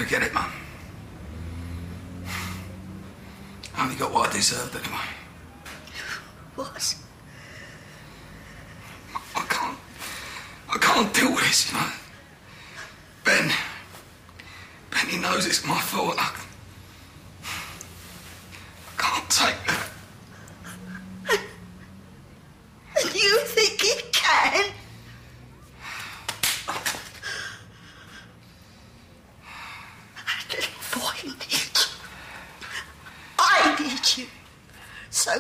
get it, Mum. I only got what I deserved anyway. What? I can't deal with this, you know. Ben, he knows it's my fault. I can't take that. And you think he can? Little boy, I need you. I need you. So